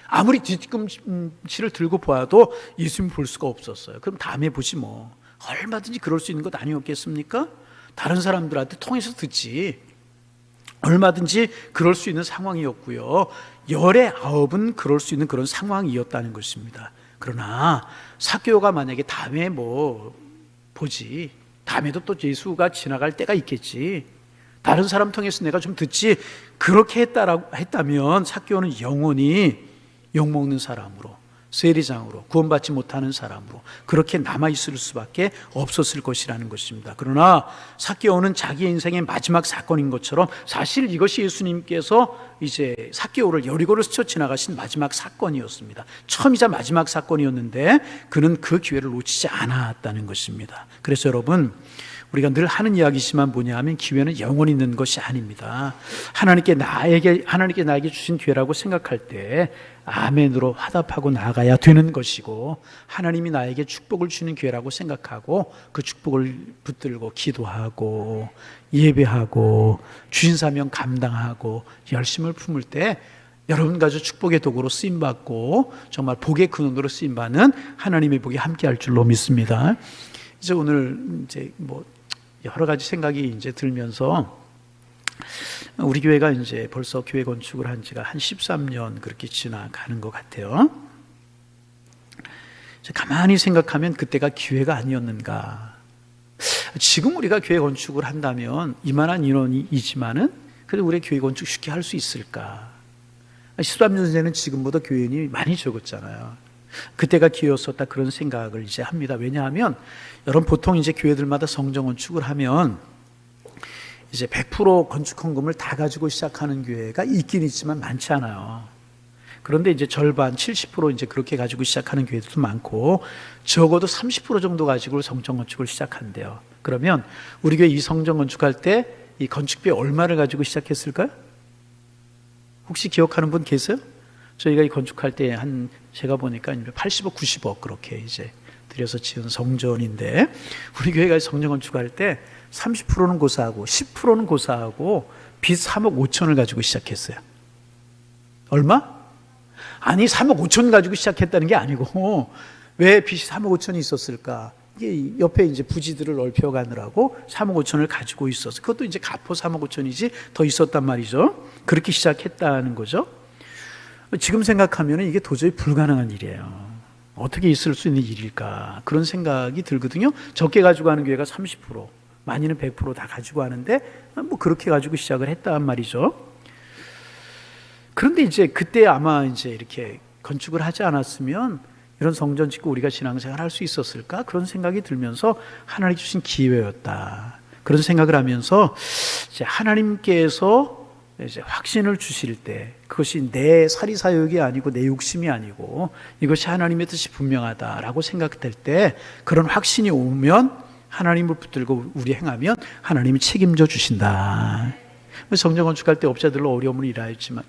아무리 뒤꿈치를 들고 보아도 예수님 볼 수가 없었어요. 그럼 다음에 보지 뭐. 얼마든지 그럴 수 있는 것 아니었겠습니까? 다른 사람들한테 통해서 듣지. 얼마든지 그럴 수 있는 상황이었고요. 열의 9은 그럴 수 있는 그런 상황이었다는 것입니다. 그러나 삭개오가 만약에 다음에 뭐 보지, 다음에도 또 예수가 지나갈 때가 있겠지, 다른 사람 통해서 내가 좀 듣지, 그렇게 했다면 삭개오는 영원히 욕먹는 사람으로, 세리장으로, 구원받지 못하는 사람으로 그렇게 남아있을 수밖에 없었을 것이라는 것입니다. 그러나 삭개오는 자기 인생의 마지막 사건인 것처럼 사실 이것이 예수님께서 이제 삭개오를 여리고를 스쳐 지나가신 마지막 사건이었습니다. 처음이자 마지막 사건이었는데 그는 그 기회를 놓치지 않았다는 것입니다. 그래서 여러분, 우리가 늘 하는 이야기지만 뭐냐 하면 기회는 영원히 있는 것이 아닙니다. 하나님께 나에게 주신 기회라고 생각할 때 아멘으로 화답하고 나아가야 되는 것이고, 하나님이 나에게 축복을 주는 기회라고 생각하고 그 축복을 붙들고 기도하고 예배하고 주신 사명 감당하고 열심을 품을 때 여러분 가족 축복의 도구로 쓰임받고 정말 복의 근원으로 쓰임받는 하나님의 복이 함께할 줄로 믿습니다. 이제 오늘 이제 뭐 여러 가지 생각이 이제 들면서 우리 교회가 이제 벌써 교회 건축을 한 지가 한 13년 그렇게 지나가는 것 같아요. 가만히 생각하면 그때가 기회가 아니었는가. 지금 우리가 교회 건축을 한다면 이만한 인원이지만은 그래도 우리 교회 건축 쉽게 할 수 있을까? 13년 전에는 지금보다 교인이 많이 적었잖아요. 그때가 기회였었다, 그런 생각을 이제 합니다. 왜냐하면 여러분 보통 이제 교회들마다 성전 건축을 하면 이제 100% 건축 헌금을 다 가지고 시작하는 교회가 있긴 있지만 많지 않아요. 그런데 이제 절반 70% 이제 그렇게 가지고 시작하는 교회들도 많고 적어도 30% 정도 가지고 성전 건축을 시작한대요. 그러면 우리 교회 이 성전 건축할 때 이 건축비 얼마를 가지고 시작했을까요? 혹시 기억하는 분 계세요? 저희가 이 건축할 때 한 제가 보니까 80억, 90억 그렇게 이제 들여서 지은 성전인데, 우리 교회가 성전 건축할 때 30%는 고사하고 10%는 고사하고 빚 3억 5천을 가지고 시작했어요. 얼마? 아니 3억 5천 가지고 시작했다는 게 아니고, 왜 빚이 3억 5천이 있었을까? 이게 옆에 이제 부지들을 넓혀가느라고 3억 5천을 가지고 있었어. 그것도 이제 가포 3억 5천이지 더 있었단 말이죠. 그렇게 시작했다는 거죠. 지금 생각하면 이게 도저히 불가능한 일이에요. 어떻게 있을 수 있는 일일까? 그런 생각이 들거든요. 적게 가지고 하는 교회가 30%, 많이는 100% 다 가지고 하는데 뭐 그렇게 가지고 시작을 했단 말이죠. 그런데 이제 그때 아마 이제 이렇게 건축을 하지 않았으면 이런 성전 짓고 우리가 신앙생활 할 수 있었을까? 그런 생각이 들면서 하나님 주신 기회였다, 그런 생각을 하면서 이제 하나님께서 이제 확신을 주실 때 그것이 내 사리사욕이 아니고 내 욕심이 아니고 이것이 하나님의 뜻이 분명하다라고 생각될 때, 그런 확신이 오면 하나님을 붙들고 우리 행하면 하나님이 책임져 주신다. 성전 건축할 때 업자들로 어려움을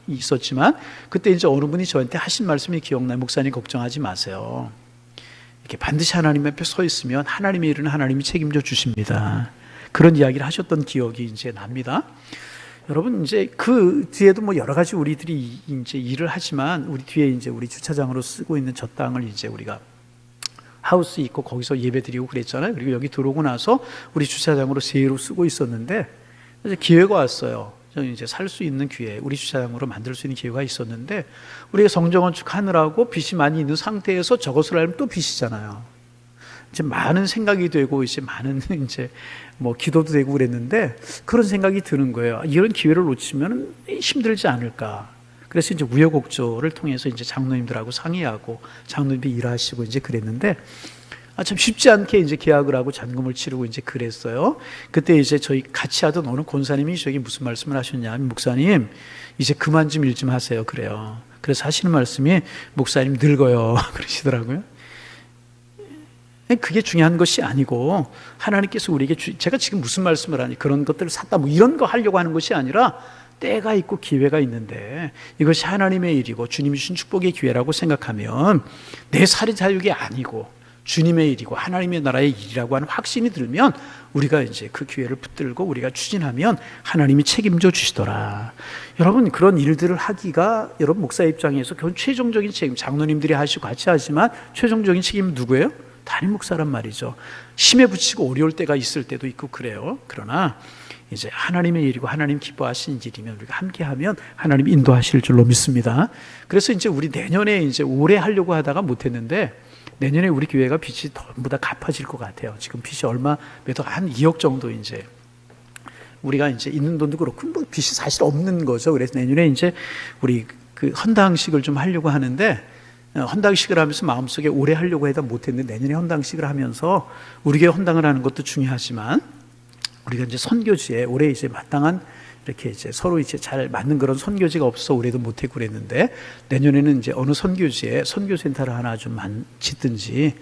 있었지만 그때 이제 어느 분이 저한테 하신 말씀이 기억나요. 목사님 걱정하지 마세요. 이렇게 반드시 하나님 앞에 서 있으면 하나님의 일은 하나님이 책임져 주십니다. 그런 이야기를 하셨던 기억이 이제 납니다. 여러분 이제 그 뒤에도 뭐 여러 가지 우리들이 이제 일을 하지만 우리 뒤에 이제 우리 주차장으로 쓰고 있는 저 땅을 이제 우리가 하우스 있고 거기서 예배 드리고 그랬잖아요. 그리고 여기 들어오고 나서 우리 주차장으로 세로 쓰고 있었는데 이제 기회가 왔어요. 이제 살 수 있는 기회, 우리 주차장으로 만들 수 있는 기회가 있었는데 우리가 성전 건축하느라고 빚이 많이 있는 상태에서 저것을 하면 또 빚이잖아요. 이제 많은 생각이 되고 이제 많은 이제 뭐 기도도 되고 그랬는데 그런 생각이 드는 거예요. 이런 기회를 놓치면 힘들지 않을까. 그래서 이제 우여곡절을 통해서 이제 장로님들하고 상의하고 장로님이 일하시고 이제 그랬는데 참 쉽지 않게 이제 계약을 하고 잔금을 치르고 이제 그랬어요. 그때 이제 저희 같이 하던 어느 권사님이 저에게 무슨 말씀을 하셨냐면 목사님 이제 그만 좀 일 좀 하세요. 그래요. 그래서 하시는 말씀이 목사님 늙어요. 그러시더라고요. 그게 중요한 것이 아니고 하나님께서 우리에게 제가 지금 무슨 말씀을 하니 그런 것들을 샀다 뭐 이런 거 하려고 하는 것이 아니라 때가 있고 기회가 있는데 이것이 하나님의 일이고 주님이 주신 축복의 기회라고 생각하면 내 살이 자유가 아니고 주님의 일이고 하나님의 나라의 일이라고 하는 확신이 들면 우리가 이제 그 기회를 붙들고 우리가 추진하면 하나님이 책임져 주시더라. 여러분 그런 일들을 하기가 여러분 목사 입장에서 그건 최종적인 책임, 장로님들이 하시고 같이 하지만 최종적인 책임은 누구예요? 담임 목사란 말이죠. 힘에 부치고 어려울 때가 있을 때도 있고 그래요. 그러나 이제 하나님의 일이고 하나님 기뻐하시는 일이면 우리가 함께하면 하나님 인도하실 줄로 믿습니다. 그래서 이제 우리 내년에 이제 올해 하려고 하다가 못했는데 내년에 우리 교회가 빚이 전부 다 갚아질 것 같아요. 지금 빚이 얼마 매도 한 2억 정도 이제 우리가 이제 있는 돈도 그렇고 뭐 빚이 사실 없는 거죠. 그래서 내년에 이제 우리 그 헌당식을 좀 하려고 하는데 헌당식을 하면서 마음속에 오래 하려고 해도 못했는데 내년에 헌당식을 하면서 우리 교회 헌당을 하는 것도 중요하지만 우리가 이제 선교지에 올해 이제 마땅한 이렇게 이제 서로 이제 잘 맞는 그런 선교지가 없어서 올해도 못했고 그랬는데 내년에는 이제 어느 선교지에 선교센터를 하나 좀 짓든지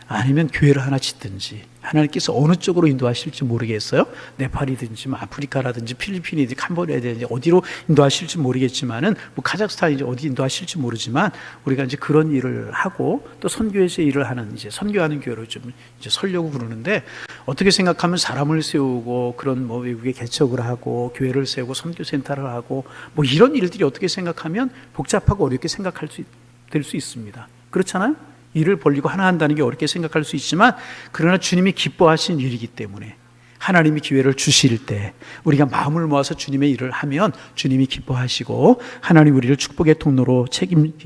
아니면 교회를 하나 짓든지 하나님께서 어느 쪽으로 인도하실지 모르겠어요. 네팔이든지 뭐 아프리카라든지 필리핀이든지 캄보디아든지 어디로 인도하실지 모르겠지만은 뭐 카자흐스탄이든지 어디 인도하실지 모르지만 우리가 이제 그런 일을 하고 또 선교에서 일을 하는 이제 선교하는 교회로 좀 이제 설려고 그러는데 어떻게 생각하면 사람을 세우고 그런 뭐 외국에 개척을 하고 교회를 세우고 선교센터를 하고 뭐 이런 일들이 어떻게 생각하면 복잡하고 어렵게 생각할 될 수 있습니다. 그렇잖아요? 일을 벌리고 하나 한다는 게 어렵게 생각할 수 있지만 그러나 주님이 기뻐하신 일이기 때문에 하나님이 기회를 주실 때 우리가 마음을 모아서 주님의 일을 하면 주님이 기뻐하시고 하나님 우리를 축복의 통로로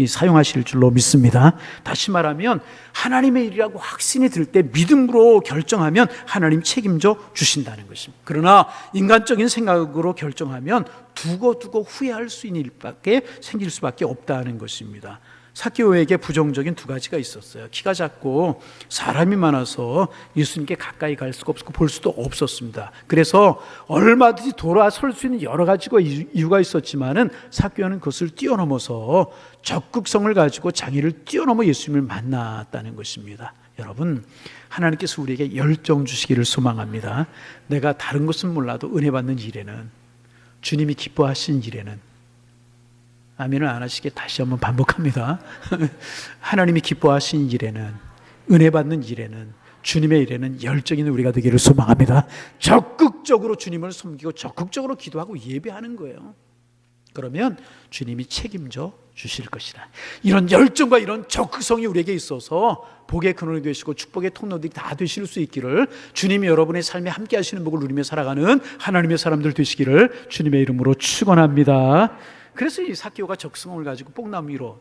사용하실 줄로 믿습니다. 다시 말하면 하나님의 일이라고 확신이 들 때 믿음으로 결정하면 하나님 책임져 주신다는 것입니다. 그러나 인간적인 생각으로 결정하면 두고 후회할 수 있는 일밖에 생길 수밖에 없다는 것입니다. 삭개오에게 부정적인 두 가지가 있었어요. 키가 작고 사람이 많아서 예수님께 가까이 갈 수가 없고 볼 수도 없었습니다. 그래서 얼마든지 돌아설 수 있는 여러 가지가 이유가 있었지만은 삭개오는 그것을 뛰어넘어서 적극성을 가지고 자기를 뛰어넘어 예수님을 만났다는 것입니다. 여러분 하나님께서 우리에게 열정 주시기를 소망합니다. 내가 다른 것은 몰라도 은혜 받는 일에는 주님이 기뻐하신 일에는 아멘을 안 하시게 다시 한번 반복합니다. 하나님이 기뻐하신 일에는 은혜 받는 일에는 주님의 일에는 열정 있는 우리가 되기를 소망합니다. 적극적으로 주님을 섬기고 적극적으로 기도하고 예배하는 거예요. 그러면 주님이 책임져 주실 것이다. 이런 열정과 이런 적극성이 우리에게 있어서 복의 근원이 되시고 축복의 통로들이 다 되실 수 있기를 주님이 여러분의 삶에 함께 하시는 복을 누리며 살아가는 하나님의 사람들 되시기를 주님의 이름으로 축원합니다. 그래서 이 삭개오가 적성을 가지고 뽕나무 위로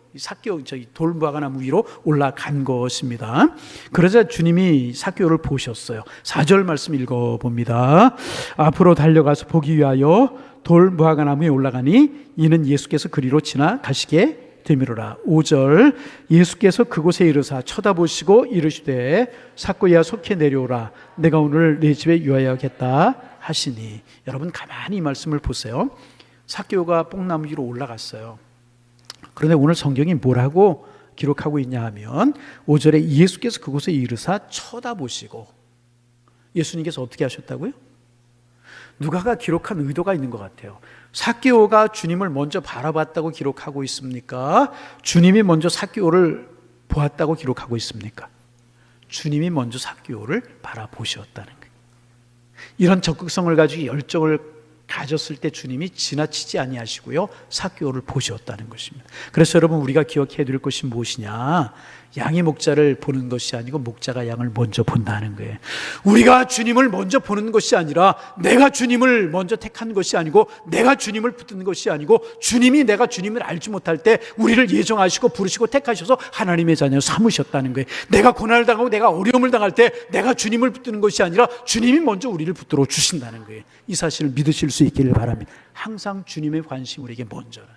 돌무화과 나무 위로 올라간 것입니다. 그러자 주님이 삭개오를 보셨어요. 4절 말씀 읽어봅니다. 앞으로 달려가서 보기 위하여 돌무화과 나무에 올라가니 이는 예수께서 그리로 지나가시게 되미로라. 5절 예수께서 그곳에 이르사 쳐다보시고 이르시되 삭개오야 속히 내려오라. 내가 오늘 네 집에 유하여야겠다 하시니. 여러분 가만히 이 말씀을 보세요. 삭개오가 뽕나무 위로 올라갔어요. 그런데 오늘 성경이 뭐라고 기록하고 있냐 하면 5절에 예수께서 그곳에 이르사 쳐다보시고 예수님께서 어떻게 하셨다고요? 누가가 기록한 의도가 있는 것 같아요. 삭개오가 주님을 먼저 바라봤다고 기록하고 있습니까? 주님이 먼저 삭개오를 보았다고 기록하고 있습니까? 주님이 먼저 삭개오를 바라보셨다는 거예요. 이런 적극성을 가지고 열정을 가졌을 때 주님이 지나치지 아니하시고요, 삭개오를 보셨다는 것입니다. 그래서 여러분, 우리가 기억해야 될 것이 무엇이냐? 양이 목자를 보는 것이 아니고 목자가 양을 먼저 본다는 거예요. 우리가 주님을 먼저 보는 것이 아니라, 내가 주님을 먼저 택한 것이 아니고, 내가 주님을 붙든 것이 아니고, 주님이 내가 주님을 알지 못할 때 우리를 예정하시고 부르시고 택하셔서 하나님의 자녀로 삼으셨다는 거예요. 내가 고난을 당하고 내가 어려움을 당할 때 내가 주님을 붙드는 것이 아니라 주님이 먼저 우리를 붙들어 주신다는 거예요. 이 사실을 믿으실 수 있기를 바랍니다. 항상 주님의 관심 우리에게 먼저는.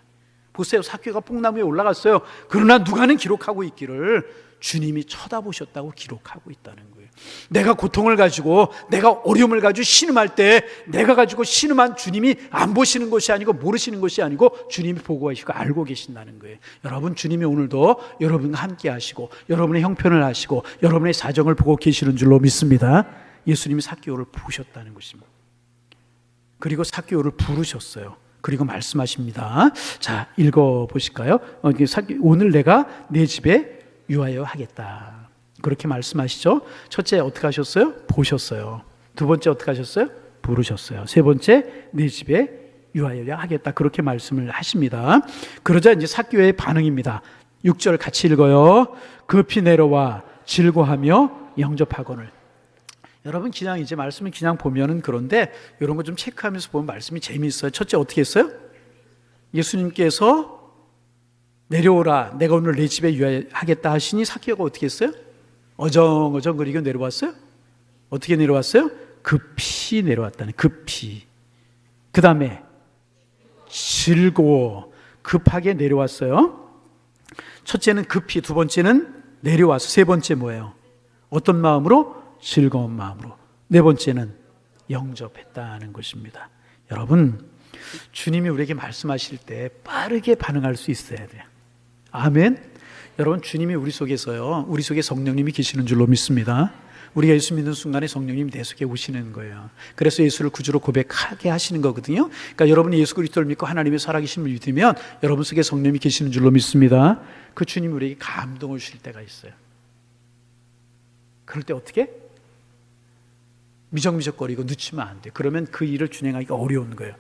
보세요, 삭개오가 뽕나무에 올라갔어요. 그러나 누가는 기록하고 있기를 주님이 쳐다보셨다고 기록하고 있다는 거예요. 내가 고통을 가지고, 내가 어려움을 가지고 신음할 때, 내가 가지고 신음한 주님이 안 보시는 것이 아니고, 모르시는 것이 아니고 주님이 보고 계시고 알고 계신다는 거예요. 여러분, 주님이 오늘도 여러분과 함께 하시고, 여러분의 형편을 하시고, 여러분의 사정을 보고 계시는 줄로 믿습니다. 예수님이 삭개오를 보셨다는 것입니다. 그리고 삭개오를 부르셨어요. 그리고 말씀하십니다. 자, 읽어보실까요? 오늘 내가 내 집에 유하여 하겠다, 그렇게 말씀하시죠. 첫째, 어떻게 하셨어요? 보셨어요. 두 번째, 어떻게 하셨어요? 부르셨어요. 세 번째, 내 집에 유하여 하겠다, 그렇게 말씀을 하십니다. 그러자 이제 삭개오의 반응입니다. 6절 같이 읽어요. 급히 내려와 즐거하며 영접하거늘. 여러분, 그냥 이제 말씀을 그냥 보면은 그런데 이런 거 좀 체크하면서 보면 말씀이 재미있어요. 첫째, 어떻게 했어요? 예수님께서 내려오라, 내가 오늘 내 집에 유하겠다 하시니 삭개오가 어떻게 했어요? 어정어정거리고 내려왔어요? 어떻게 내려왔어요? 급히 내려왔다는, 급히. 그 다음에 즐거워, 급하게 내려왔어요. 첫째는 급히, 두 번째는 내려와서, 세 번째 뭐예요? 어떤 마음으로? 즐거운 마음으로. 네 번째는 영접했다는 것입니다. 여러분, 주님이 우리에게 말씀하실 때 빠르게 반응할 수 있어야 돼요. 아멘. 여러분, 주님이 우리 속에서요, 우리 속에 성령님이 계시는 줄로 믿습니다. 우리가 예수 믿는 순간에 성령님이 내 속에 오시는 거예요. 그래서 예수를 구주로 고백하게 하시는 거거든요. 그러니까 여러분이 예수 그리스도를 믿고 하나님의 살아계심을 믿으면 여러분 속에 성령님이 계시는 줄로 믿습니다. 그 주님이 우리에게 감동을 주실 때가 있어요. 그럴 때 어떻게? 미적미적거리고 늦추면 안 돼. 그러면 그 일을 진행하기가 어려운 거예요.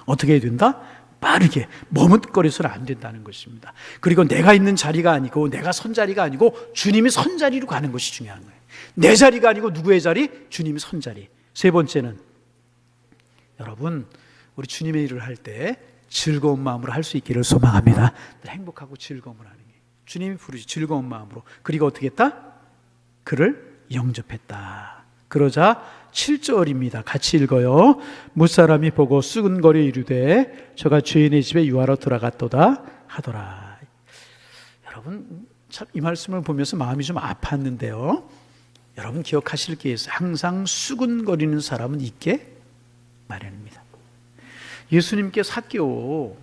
어떻게 해야 된다? 빠르게, 머뭇거려서는 안 된다는 것입니다. 그리고 내가 있는 자리가 아니고, 내가 선 자리가 아니고 주님이 선 자리로 가는 것이 중요한 거예요. 내 자리가 아니고 누구의 자리? 주님이 선 자리. 세 번째는, 여러분, 우리 주님의 일을 할 때 즐거운 마음으로 할 수 있기를 소망합니다. 행복하고 즐거움을 하는 게, 주님이 부르시 즐거운 마음으로. 그리고 어떻게 했다? 그를 영접했다. 그러자 7절입니다. 같이 읽어요. 무사람이 보고 수근거려 이르되 저가 주인의 집에 유하러 들어갔도다 하더라. 여러분, 참 이 말씀을 보면서 마음이 좀 아팠는데요, 여러분 기억하실 게 있어요. 항상 수근거리는 사람은 있게 마련입니다. 예수님께 삭개오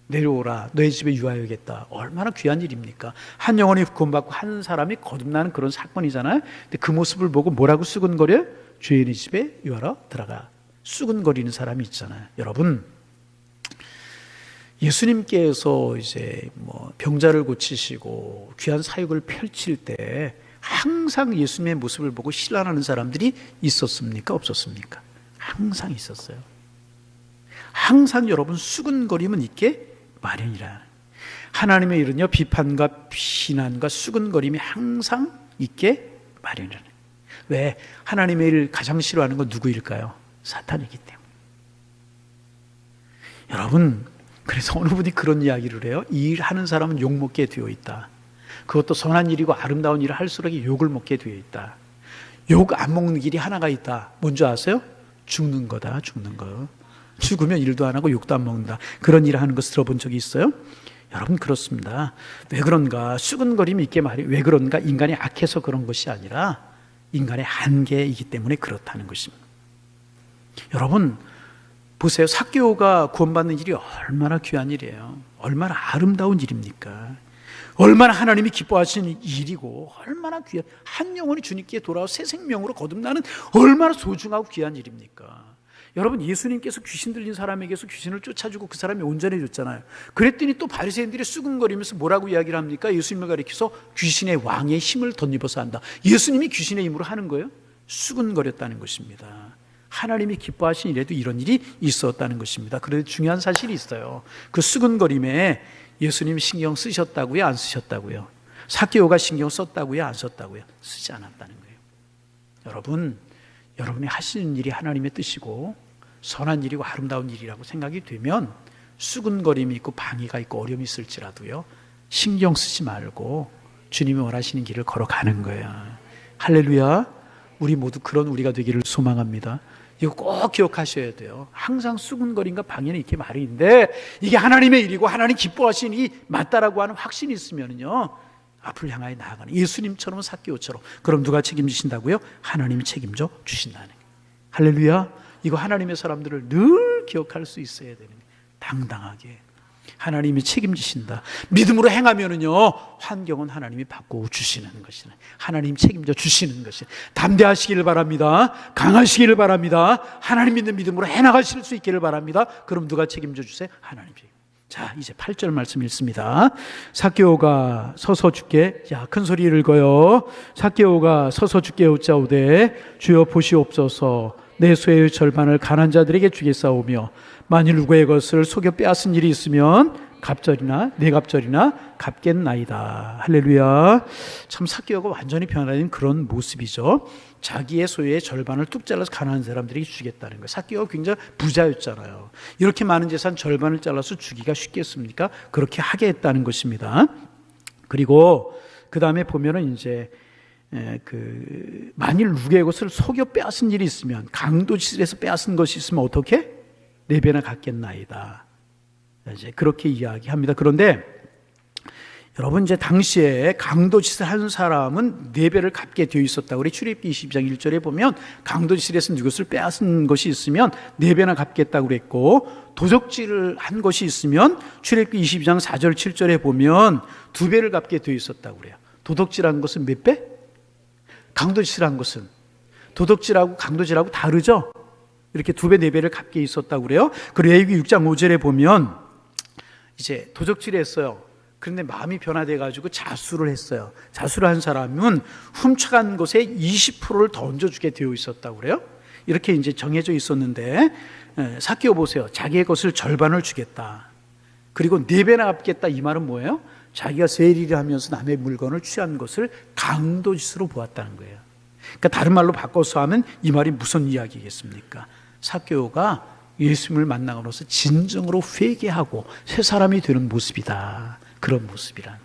내려오라, 너의 집에 유하여겠다, 얼마나 귀한 일입니까? 한 영혼이 구원받고 한 사람이 거듭나는 그런 사건이잖아요. 근데 그 모습을 보고 뭐라고 수근거려요? 주인의 집에 유하러 들어가. 수근거리는 사람이 있잖아요. 여러분, 예수님께서 이제 병자를 고치시고 귀한 사역을 펼칠 때 항상 예수님의 모습을 보고 신뢰하는 사람들이 있었습니까? 없었습니까? 항상 있었어요. 항상 여러분 수근거림은 있게 마련이라. 하나님의 일은요, 비판과 비난과 수근거림이 항상 있게 마련이라. 왜? 하나님의 일을 가장 싫어하는 건 누구일까요? 사탄이기 때문에. 여러분, 그래서 어느 분이 그런 이야기를 해요. 이 일 하는 사람은 욕 먹게 되어 있다. 그것도 선한 일이고 아름다운 일을 할수록 욕을 먹게 되어 있다. 욕 안 먹는 길이 하나가 있다. 뭔지 아세요? 죽는 거다. 죽는 거. 죽으면 일도 안 하고 욕도 안 먹는다. 그런 일을 하는 거 들어본 적이 있어요? 여러분, 그렇습니다. 왜 그런가? 수근거림이 있게 말이, 왜 그런가? 인간이 악해서 그런 것이 아니라 인간의 한계이기 때문에 그렇다는 것입니다. 여러분 보세요. 삭개오가 구원받는 일이 얼마나 귀한 일이에요. 얼마나 아름다운 일입니까? 얼마나 하나님이 기뻐하시는 일이고, 얼마나 귀한, 한 영혼이 주님께 돌아와 새 생명으로 거듭나는 얼마나 소중하고 귀한 일입니까? 여러분, 예수님께서 귀신 들린 사람에게서 귀신을 쫓아주고 그 사람이 온전해졌잖아요. 그랬더니 또 바리새인들이 수근거리면서 뭐라고 이야기를 합니까? 예수님을 가리켜서 귀신의 왕의 힘을 덧입어서 한다. 예수님이 귀신의 힘으로 하는 거예요? 수근거렸다는 것입니다. 하나님이 기뻐하신 일에도 이런 일이 있었다는 것입니다. 그런데 중요한 사실이 있어요. 그 수근거림에 예수님이 신경 쓰셨다고요? 안 쓰셨다고요? 삭개오가 신경 썼다고요? 안 썼다고요? 쓰지 않았다는 거예요. 여러분, 여러분이 하시는 일이 하나님의 뜻이고 선한 일이고 아름다운 일이라고 생각이 되면 수근거림이 있고 방해가 있고 어려움이 있을지라도요, 신경 쓰지 말고 주님이 원하시는 길을 걸어가는 거예요. 할렐루야. 우리 모두 그런 우리가 되기를 소망합니다. 이거 꼭 기억하셔야 돼요. 항상 수근거림과 방해는 이렇게 말이 있는데 이게 하나님의 일이고 하나님 기뻐하시는 일이 맞다라고 하는 확신이 있으면요, 앞을 향하여 나아가는, 예수님처럼 삭개오처럼. 그럼 누가 책임지신다고요? 하나님이 책임져 주신다는 거예요. 할렐루야. 이거 하나님의 사람들을 늘 기억할 수 있어야 되는 거예요. 당당하게 하나님이 책임지신다. 믿음으로 행하면은요, 환경은 하나님이 바꿔 주시는 것이네. 하나님 책임져 주시는 것이. 담대하시기를 바랍니다. 강하시기를 바랍니다. 하나님 믿는 믿음으로 해나가실 수 있기를 바랍니다. 그럼 누가 책임져 주세요? 하나님. 자, 이제 8절 말씀 읽습니다. 삭개오가 서서 주께, 야, 큰 소리 읽어요. 삭개오가 서서 주께 여짜오되 주여 보시옵소서, 내 소유의 절반을 가난한 자들에게 주겠사오며 만일 누구의 것을 속여 빼앗은 일이 있으면 갑절이나 뇌갑절이나 갚겠나이다. 할렐루야. 참 삭개오가 완전히 변화된 그런 모습이죠. 자기의 소유의 절반을 뚝 잘라서 가난한 사람들에게 주겠다는 거예요. 삭개오가 굉장히 부자였잖아요. 이렇게 많은 재산 절반을 잘라서 주기가 쉽겠습니까? 그렇게 하게 했다는 것입니다. 그리고 그 다음에 보면은 이제 만일 누구의 것을 속여 빼앗은 일이 있으면, 강도짓에서 빼앗은 것이 있으면 어떻게? 4배나 갚겠나이다. 이제 그렇게 이야기합니다. 그런데 여러분, 이제 당시에 강도짓을 하는 사람은 4배를 갚게 되어 있었다고 그래. 출애굽기 22장 1절에 보면 강도짓에서 누구를 빼앗은 것이 있으면 4배나 갚겠다고 그랬고, 도적질을 한 것이 있으면 출애굽기 22장 4절 7절에 보면 2배를 갚게 되어 있었다고 그래요. 도둑질한 것은 몇 배? 강도짓을 한 것은. 도둑질하고 강도질하고 다르죠? 이렇게 2배, 4배를 갚게 있었다고 그래요. 그리고 레위기 6장 5절에 보면 이제 도적질을 했어요. 그런데 마음이 변화돼가지고 자수를 했어요. 자수를 한 사람은 훔쳐간 것에 20%를 더 얹어주게 되어 있었다고 그래요. 이렇게 이제 정해져 있었는데, 삭개오 보세요. 자기의 것을 절반을 주겠다. 그리고 4배나 갚겠다. 이 말은 뭐예요? 자기가 세리를 하면서 남의 물건을 취한 것을 강도짓으로 보았다는 거예요. 그러니까 다른 말로 바꿔서 하면 이 말이 무슨 이야기겠습니까? 삭개오가 예수님을 만나고로서 진정으로 회개하고 새 사람이 되는 모습이다. 그런 모습이란,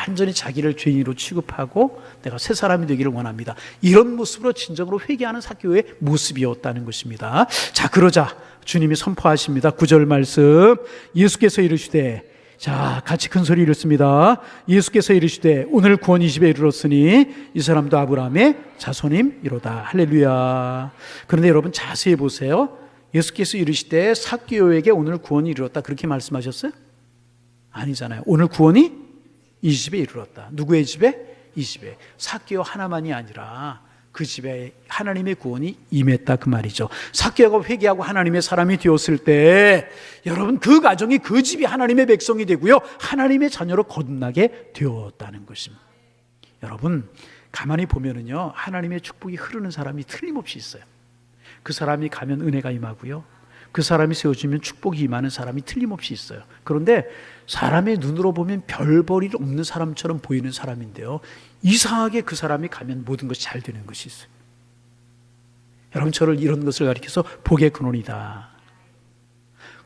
완전히 자기를 죄인으로 취급하고 내가 새 사람이 되기를 원합니다. 이런 모습으로 진정으로 회개하는 삭개오의 모습이었다는 것입니다. 자, 그러자 주님이 선포하십니다. 9절 말씀. 예수께서 이르시되, 자, 같이 큰 소리 읽습니다. 예수께서 이르시되 오늘 구원이 이 집에 이르렀으니 이 사람도 아브라함의 자손임이로다. 할렐루야. 그런데 여러분 자세히 보세요. 예수께서 이르시되 삭개오에게 오늘 구원이 이르렀다, 그렇게 말씀하셨어요? 아니잖아요. 오늘 구원이 이 집에 이르렀다. 누구의 집에? 이 집에. 삭개오 하나만이 아니라 그 집에 하나님의 구원이 임했다, 그 말이죠. 삭개오가 회개하고 하나님의 사람이 되었을 때 여러분, 그 가정이, 그 집이 하나님의 백성이 되고요, 하나님의 자녀로 거듭나게 되었다는 것입니다. 여러분, 가만히 보면은요, 하나님의 축복이 흐르는 사람이 틀림없이 있어요. 그 사람이 가면 은혜가 임하고요, 그 사람이 세워지면 축복이 임하는 사람이 틀림없이 있어요. 그런데 사람의 눈으로 보면 별 볼일 없는 사람처럼 보이는 사람인데요, 이상하게 그 사람이 가면 모든 것이 잘 되는 것이 있어요. 여러분, 저를 이런 것을 가리켜서 복의 근원이다.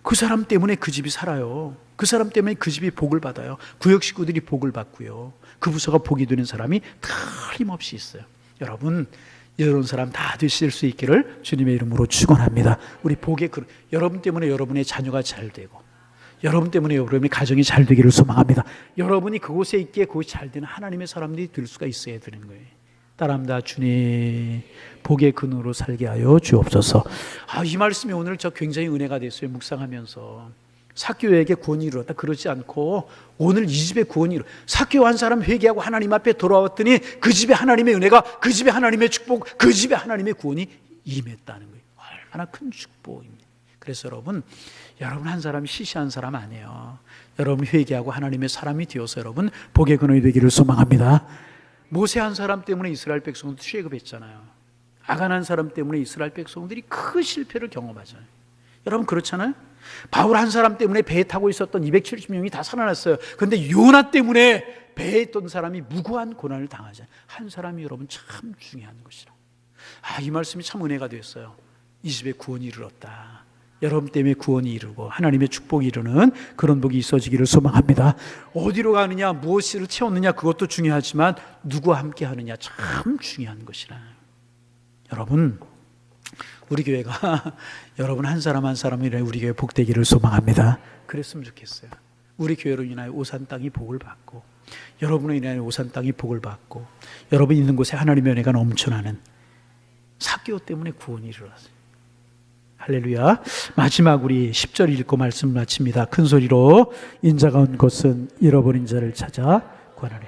그 사람 때문에 그 집이 살아요. 그 사람 때문에 그 집이 복을 받아요. 구역 식구들이 복을 받고요, 그 부서가 복이 되는 사람이 틀림없이 있어요. 여러분, 이런 사람 다 되실 수 있기를 주님의 이름으로 축원합니다. 우리 복의 근원, 여러분 때문에 여러분의 자녀가 잘 되고, 여러분 때문에 여러분의 가정이 잘 되기를 소망합니다. 여러분이 그곳에 있기에 그곳이 잘 되는 하나님의 사람들이 될 수가 있어야 되는 거예요. 따라합니다. 주님, 복의 근원으로 살게 하여 주옵소서. 이 말씀이 오늘 저 굉장히 은혜가 됐어요. 묵상하면서 삭개오에게 구원이 이루었다, 그러지 않고 오늘 이 집에 구원이 이루. 삭개오 한 사람 회개하고 하나님 앞에 돌아왔더니 그 집에 하나님의 은혜가, 그 집에 하나님의 축복, 그 집에 하나님의 구원이 임했다는 거예요. 얼마나 큰 축복입니다. 그래서 여러분 한 사람이 시시한 사람 아니에요. 여러분 회개하고 하나님의 사람이 되어서 여러분 복의 근원이 되기를 소망합니다. 모세 한 사람 때문에 이스라엘 백성도 취급했잖아요. 아간 한 사람 때문에 이스라엘 백성들이 큰 실패를 경험하잖아요. 여러분 그렇잖아요. 바울 한 사람 때문에 배에 타고 있었던 270명이 다 살아났어요. 그런데 요나 때문에 배에 있던 사람이 무고한 고난을 당하잖아요. 한 사람이 여러분 참 중요한 것이라. 이 말씀이 참 은혜가 되었어요. 이 집에 구원이 이르렀다. 여러분 때문에 구원이 이르고 하나님의 축복이 이르는 그런 복이 있어지기를 소망합니다. 어디로 가느냐, 무엇을 채웠느냐 그것도 중요하지만 누구와 함께 하느냐 참 중요한 것이라. 여러분 우리 교회가 여러분 한 사람 한 사람이 우리 교회 복되기를 소망합니다. 그랬으면 좋겠어요. 우리 교회로 인하여 오산 땅이 복을 받고 여러분으로 인하여 오산 땅이 복을 받고 여러분 있는 곳에 하나님의 은혜가 넘쳐나는 사개오 때문에 구원이 이르렀어요. 할렐루야. 마지막 우리 10절 읽고 말씀 마칩니다. 큰 소리로 인자가 온 곳은 잃어버린 자를 찾아 구하나니.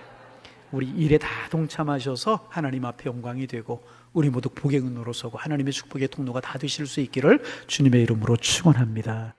우리 일에 다 동참하셔서 하나님 앞에 영광이 되고 우리 모두 복의 근로로 서고 하나님의 축복의 통로가 다 되실 수 있기를 주님의 이름으로 축원합니다.